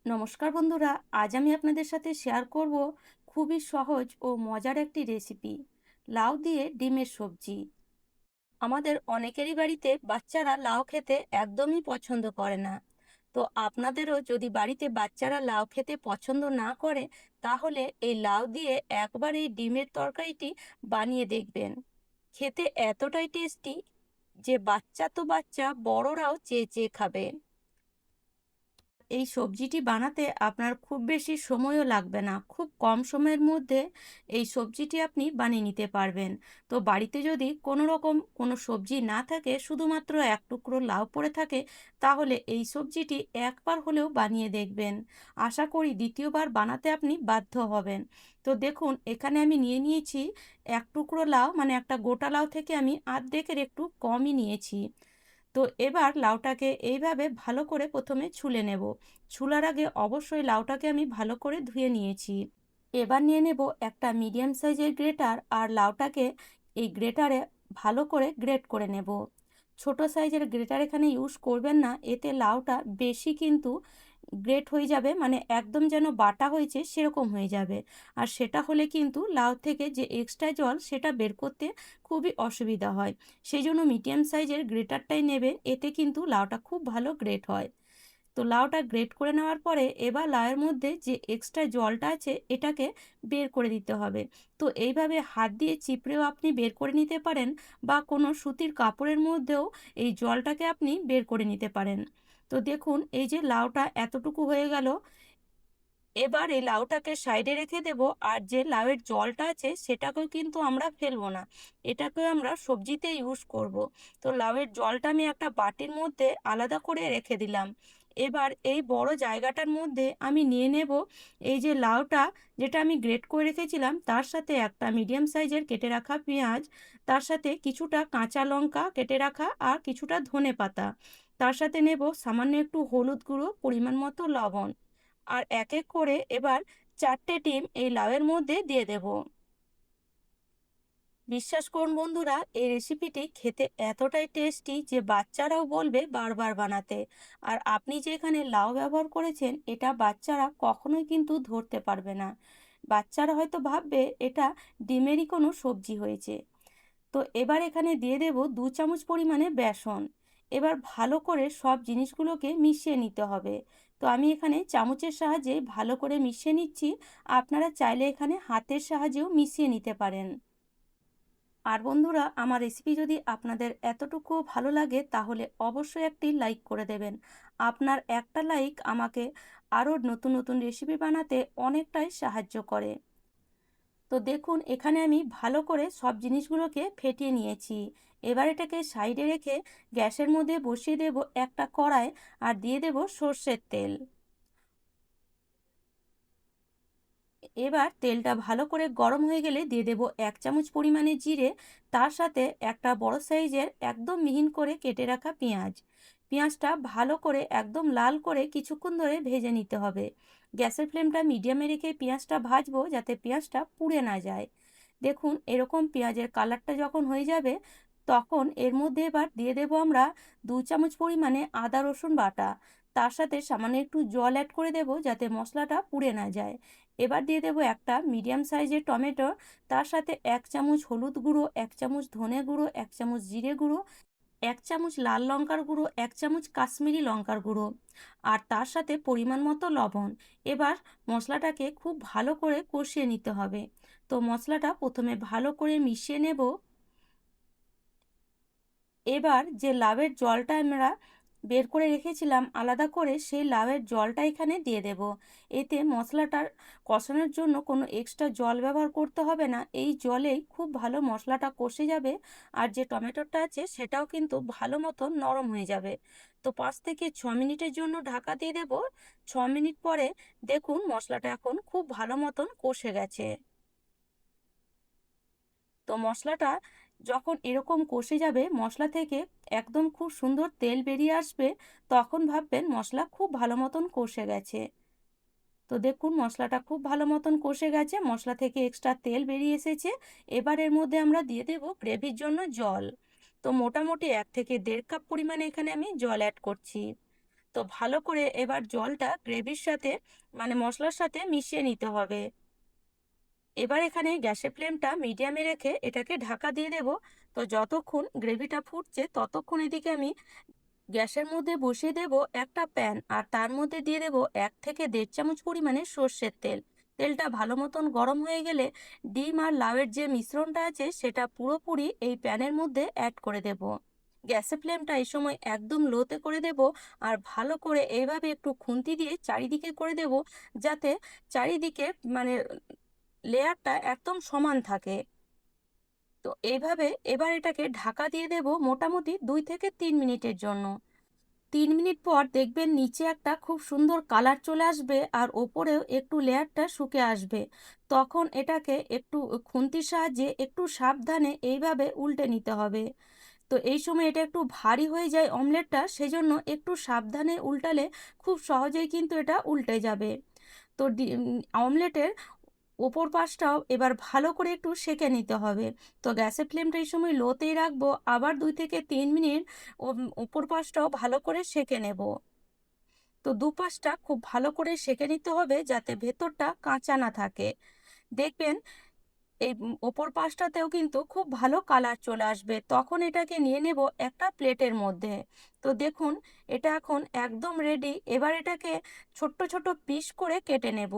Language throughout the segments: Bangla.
নমস্কার বন্ধুরা, আজ আমি আপনাদের সাথে শেয়ার করব খুবই সহজ ও মজার একটি রেসিপি, লাউ দিয়ে ডিমের সবজি। আমাদের অনেকেরই বাড়িতে বাচ্চারা লাউ খেতে একদমই পছন্দ করে না। তো আপনাদেরও যদি বাড়িতে বাচ্চারা লাউ খেতে পছন্দ না করে, তাহলে এই লাউ দিয়ে একবার এই ডিমের তরকারিটি বানিয়ে দেখবেন। খেতে এতটাই টেস্টি যে বাচ্চা তো বাচ্চা, বড়রাও চেয়ে চেয়ে খাবে। এই সবজিটি বানাতে আপনার খুব বেশি সময়ও লাগবে না, খুব কম সময়ের মধ্যে এই সবজিটি আপনি বানিয়ে নিতে পারবেন। তো বাড়িতে যদি কোনো রকম কোনো সবজি না থাকে, শুধুমাত্র এক টুকরো লাউ পড়ে থাকে, তাহলে এই সবজিটি একবার হলেও বানিয়ে দেখবেন। আশা করি দ্বিতীয়বার বানাতে আপনি বাধ্য হবেন। তো দেখুন, এখানে আমি নিয়ে নিয়েছি এক টুকরো লাউ, মানে একটা গোটা লাউ থেকে আমি অর্ধেকের একটু কমই নিয়েছি। তো এবার লাউটাকে এইভাবে ভালো করে প্রথমে ছুলে নেব। ছুলার আগে অবশ্যই লাউটাকে আমি ভালো করে ধুয়ে নিয়েছি। এবার নিয়ে নেব একটা মিডিয়াম সাইজের গ্রেটার, আর লাউটাকে এই গ্রেটারে ভালো করে গ্রেট করে নেব। ছোট সাইজের গ্রেটার এখানে ইউজ করবেন না, এতে লাউটা বেশি কিন্তু গ্রেট হয়ে যাবে, মানে একদম যেন বাটা হয়েছে সেরকম হয়ে যাবে। আর সেটা হলে কিন্তু লাউ থেকে যে এক্সট্রা জল সেটা বের করতে খুবই অসুবিধা হয়। সেই জন্য মিডিয়াম সাইজের গ্রেটারটাই নেবেন, এতে কিন্তু লাউটা খুব ভালো গ্রেট হয়। তো লাউটা গ্রেট করে নেওয়ার পরে এবার লাউয়ের মধ্যে যে এক্সট্রা জলটা আছে এটাকে বের করে দিতে হবে। তো এইভাবে হাত দিয়ে চিপড়েও আপনি বের করে নিতে পারেন, বা কোনো সুতির কাপড়ের মধ্যেও এই জলটাকে আপনি বের করে নিতে পারেন। তো দেখুন, এই যে লাউটা এতটুকু হয়ে গেল। এবার এই লাউটাকে সাইডে রেখে দেব, আর যে লাউয়ের জলটা আছে সেটাকেও কিন্তু আমরা ফেলবো না, এটাকে আমরা সবজিতে ইউজ করব। তো লাউয়ের জলটা আমি একটা বাটির মধ্যে আলাদা করে রেখে দিলাম। এবার এই বড় জায়গাটার মধ্যে আমি নিয়ে নেব এই যে লাউটা, যেটা আমি গ্রেট করে রেখেছিলাম, তার সাথে একটা মিডিয়াম সাইজের কেটে রাখা পেঁয়াজ, তার সাথে কিছুটা কাঁচা লঙ্কা কেটে রাখা, আর কিছুটা ধনেপাতা। তার সাথে নেব সামান্য একটু হলুদ গুঁড়ো, পরিমাণ মতো লবণ। আর এক এক করে এবার 4টে ডিম এই লাউয়ের মধ্যে দিয়ে দেব। বিশ্বাস করুন বন্ধুরা, এই রেসিপিটি খেতে এতটাই টেস্টি যে বাচ্চারাও বলবে বারবার বানাতে। আর আপনি যে এখানে লাউ ব্যবহার করেছেন, এটা বাচ্চারা কখনোই কিন্তু ধরতে পারবে না। বাচ্চারা হয়তো ভাববে এটা ডিমেরই কোনো সবজি হয়েছে। তো এবার এখানে দিয়ে দেব 2 চামচ পরিমাণে বেসন। এবার ভালো করে সব জিনিসগুলোকে মিশিয়ে নিতে হবে। তো আমি এখানে চামচের সাহায্যে ভালো করে মিশিয়ে নিচ্ছি। আপনারা চাইলে এখানে হাতের সাহায্যেও মিশিয়ে নিতে পারেন। আর বন্ধুরা, আমার রেসিপি যদি আপনাদের এতটুকু ভালো লাগে, তাহলে অবশ্যই একটি লাইক করে দেবেন। আপনার একটা লাইক আমাকে আরও নতুন নতুন রেসিপি বানাতে অনেকটাই সাহায্য করে। তো দেখুন, এখানে আমি ভালো করে সব জিনিসগুলোকে ফেটিয়ে নিয়েছি। এবার এটাকে সাইডে রেখে গ্যাসের মধ্যে বসিয়ে দেব একটা কড়াই, আর দিয়ে দেব সর্ষের তেল। এবার তেলটা ভালো করে গরম হয়ে গেলে দিয়ে দেব 1 চামচ পরিমাণে জিরে, তার সাথে একটা বড় সাইজের একদম মিহিন করে কেটে রাখা পেঁয়াজ। পেঁয়াজটা ভালো করে একদম লাল করে কিছুক্ষণ ধরে ভেজে নিতে হবে। গ্যাসের ফ্লেমটা মিডিয়ামে রেখে পেঁয়াজটা ভাজবো, যাতে পেঁয়াজটা পুড়ে না যায়। দেখুন, এরকম পেঁয়াজের কালারটা যখন হয়ে যাবে, তখন এর মধ্যে এবার দিয়ে দেব আমরা 2 চামচ পরিমাণে আদা রসুন বাটা। তার সাথে সামান্য একটু জল অ্যাড করে দেব, যাতে মশলাটা পুড়ে না যায়। এবার দিয়ে দেব একটা মিডিয়াম সাইজের টমেটো, তার সাথে 1 চামচ হলুদ গুঁড়ো, 1 চামচ ধনে গুঁড়ো, 1 চামচ জিরে গুঁড়ো, 1 চামচ লাল লঙ্কার গুঁড়ো, 1 চামচ কাশ্মীরি লঙ্কার গুঁড়ো, আর তার সাথে পরিমাণ মতো লবণ। এবার মশলাটাকে খুব ভালো করে কষিয়ে নিতে হবে। তো মশলাটা প্রথমে ভালো করে মিশিয়ে নেব। এবার যে লাউয়ের জলটা আমরা বের করে রেখেছিলাম আলাদা করে, সেই লাউয়ের জলটা এখানে দিয়ে দেব। এতে মশলাটার কষানোর জন্য কোনো এক্সট্রা জল ব্যবহার করতে হবে না, এই জলেই খুব ভালো মশলাটা কষে যাবে। আর যে টমেটোটা আছে সেটাও কিন্তু ভালো মতো নরম হয়ে যাবে। তো 5 থেকে 6 মিনিটের জন্য ঢাকা দিয়ে দেব। 6 মিনিট পরে দেখুন, মশলাটা এখন খুব ভালো মতন কষে গেছে। তো মশলাটা যখন এরকম কষে যাবে, মশলা থেকে একদম খুব সুন্দর তেল বেরিয়ে আসবে, তখন ভাববেন মশলা খুব ভালো মতন কষে গেছে। তো দেখুন, মশলাটা খুব ভালো মতন কষে গেছে, মশলা থেকে এক্সট্রা তেল বেরিয়ে এসেছে। এবার এর মধ্যে আমরা দিয়ে দেব গ্রেভির জন্য জল। তো মোটামুটি 1 থেকে 1.5 কাপ পরিমাণে এখানে আমি জল অ্যাড করছি। তো ভালো করে এবার জলটা গ্রেভির সাথে মানে মশলার সাথে মিশিয়ে নিতে হবে। এবার এখানে গ্যাসের ফ্লেমটা মিডিয়ামে রেখে এটাকে ঢাকা দিয়ে দেব। তো যতক্ষণ গ্রেভিটা ফুটছে ততক্ষণ এদিকে আমি গ্যাসের মধ্যে বসিয়ে দেব একটা প্যান, আর তার মধ্যে দিয়ে দেব 1 থেকে 1.5 চামচ পরিমাণে সর্ষের তেল। তেলটা ভালো মতন গরম হয়ে গেলে ডিম আর লাউয়ের যে মিশ্রণটা আছে সেটা পুরোপুরি এই প্যানের মধ্যে অ্যাড করে দেব। গ্যাসের ফ্লেমটা এই সময় একদম লোতে করে দেব, আর ভালো করে এইভাবে একটু খুন্তি দিয়ে চারিদিকে করে দেব, যাতে চারিদিকে মানে লেয়ারটা একদম সমান থাকে। তো এইভাবে এবার এটাকে ঢাকা দিয়ে দেব মোটামুটি 2 থেকে 3 মিনিটের জন্য। 3 মিনিট পর দেখবেন নিচে একটা খুব সুন্দর কালার চলে আসবে, আর ওপরেও একটু লেয়ারটা শুকে আসবে। তখন এটাকে একটু খুন্তির সাহায্যে একটু সাবধানে এইভাবে উল্টে নিতে হবে। তো এই সময় এটা একটু ভারী হয়ে যায় অমলেটটা, সেজন্য একটু সাবধানে উল্টালে খুব সহজেই কিন্তু এটা উল্টে যাবে। তো অমলেটের ওপর পাশটাও এবার ভালো করে একটু সেঁকে নিতে হবে। তো গ্যাসের ফ্লেমটা এই সময় লোতেই রাখবো। আবার 2 থেকে 3 মিনিট ওপর পাশটাও ভালো করে সেঁকে নেব। তো দুপাশটা খুব ভালো করে সেঁকে নিতে হবে যাতে ভেতরটা কাঁচা না থাকে। দেখবেন এই ওপর পাশটাতেও কিন্তু খুব ভালো কালার চলে আসবে। তখন এটাকে নিয়ে নেব একটা প্লেটের মধ্যে। তো দেখুন এটা এখন একদম রেডি। এবার এটাকে ছোট্ট ছোট পিস করে কেটে নেব।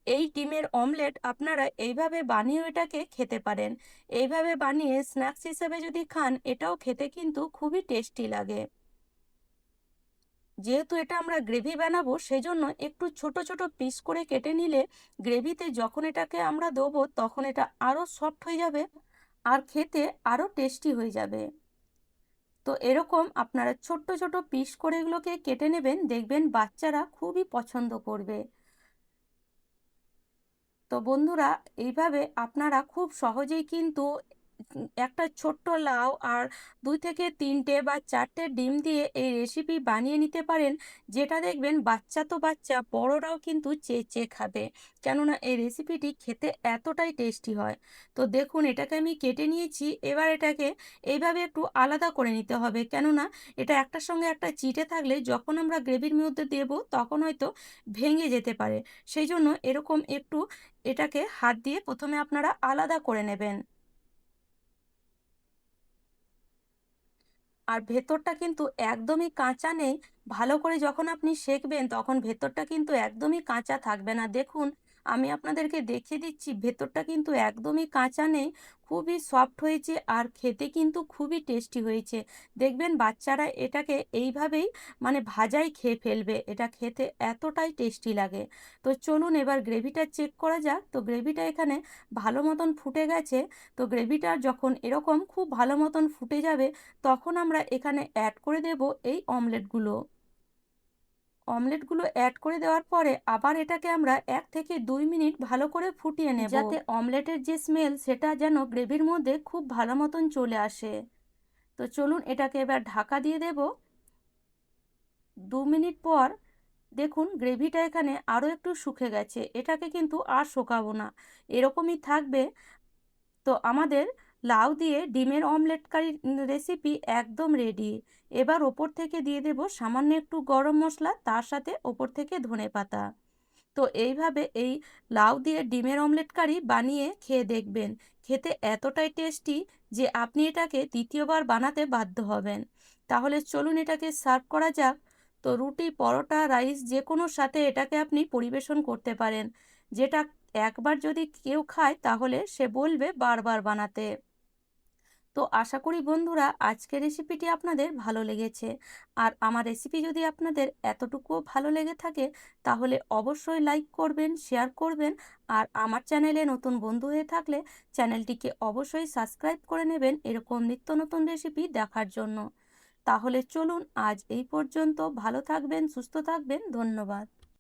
এই ডিমের অমলেট আপনারা এইভাবে বানিয়েও এটাকে খেতে পারেন। এইভাবে বানিয়ে স্ন্যাক্স হিসেবে যদি খান এটাও খেতে কিন্তু খুবই টেস্টি লাগে। যেহেতু এটা আমরা গ্রেভি বানাবো সেজন্য একটু ছোট ছোট পিস করে কেটে নিলে গ্রেভিতে যখন এটাকে আমরা দেবো তখন এটা আরো সফট হয়ে যাবে, আর খেতে আরো টেস্টি হয়ে যাবে। তো এরকম আপনারা ছোট্ট ছোট পিস করে এগুলোকে কেটে নেবেন, দেখবেন বাচ্চারা খুবই পছন্দ করবে। তো বন্ধুরা, এইভাবে আপনারা খুব সহজেই কিন্তু একটা ছোট্ট লাউ আর 2 থেকে 3টে বা 4টে ডিম দিয়ে এই রেসিপি বানিয়ে নিতে পারেন, যেটা দেখবেন বাচ্চা তো বাচ্চা, বড়রাও কিন্তু চেয়ে চেয়ে খাবে। কেননা এই রেসিপিটি খেতে এতটাই টেস্টি হয়। তো দেখুন এটাকে আমি কেটে নিয়েছি। এবার এটাকে এইভাবে একটু আলাদা করে নিতে হবে, কেননা এটা একটার সঙ্গে একটা চিটে থাকলে যখন আমরা গ্রেভির মধ্যে দেব তখন হয়তো ভেঙে যেতে পারে। সেই জন্য এরকম একটু এটাকে হাত দিয়ে প্রথমে আপনারা আলাদা করে নেবেন। আর ভেতরটা কিন্তু একদমই কাঁচা নেই। ভালো করে যখন আপনি সেঁকবেন তখন ভেতরটা কিন্তু একদমই কাঁচা থাকবে না। দেখুন আমি আপনাদেরকে দেখিয়ে দিচ্ছি, ভেতরটা কিন্তু একদমই কাঁচা নেই। খুবই সফট হয়েছে আর খেতে কিন্তু খুবই টেস্টি হয়েছে। দেখবেন বাচ্চারা এটাকে এইভাবেই মানে ভাজাই খেয়ে ফেলবে। এটা খেতে এতটাই টেস্টি লাগে। তো চলুন এবার গ্রেভিটা চেক করা যাক। তো গ্রেভিটা এখানে ভালো মতন ফুটে গেছে। তো গ্রেভিটা যখন এরকম খুব ভালো মতন ফুটে যাবে তখন আমরা এখানে অ্যাড করে দেব এই অমলেটগুলো। অমলেটগুলো অ্যাড করে দেওয়ার পরে আবার এটাকে আমরা 1 থেকে 2 মিনিট ভালো করে ফুটিয়ে নেব, যাতে অমলেটের যে স্মেল সেটা যেন গ্রেভির মধ্যে খুব ভালো মতন চলে আসে। তো চলুন এটাকে এবার ঢাকা দিয়ে দেব। 2 মিনিট পর দেখুন গ্রেভিটা এখানে আরও একটু শুকে গেছে। এটাকে কিন্তু আর শোকাবো না, এরকমই থাকবে। তো আমাদের লাউ দিয়ে ডিমের অমলেট কারি রেসিপি একদম রেডি। এবার ওপর থেকে দিয়ে দেব সামান্য একটু গরম মশলা, তার সাথে ওপর থেকে ধনেপাতা। তো এইভাবে এই লাউ দিয়ে ডিমের অমলেট কারি বানিয়ে খেয়ে দেখবেন, খেতে এতটাই টেস্টি যে আপনি এটাকে দ্বিতীয়বার বানাতে বাধ্য হবেন। তাহলে চলুন এটাকে সার্ভ করা যাক। তো রুটি, পরোটা, রাইস যে কোনো সাথে এটাকে আপনি পরিবেশন করতে পারেন, যেটা একবার যদি কেউ খায় তাহলে সে বলবে বারবার বানাতে। তো আশা করি বন্ধুরা আজকের রেসিপিটি আপনাদের ভালো লেগেছে। আর আমার রেসিপি যদি আপনাদের এতটুকুও ভালো লেগে থাকে তাহলে অবশ্যই লাইক করবেন, শেয়ার করবেন। আর আমার চ্যানেলে নতুন বন্ধু হয়ে থাকলে চ্যানেলটিকে অবশ্যই সাবস্ক্রাইব করে নেবেন এরকম নিত্য নতুন রেসিপি দেখার জন্য। তাহলে চলুন আজ এই পর্যন্ত। ভালো থাকবেন, সুস্থ থাকবেন। ধন্যবাদ।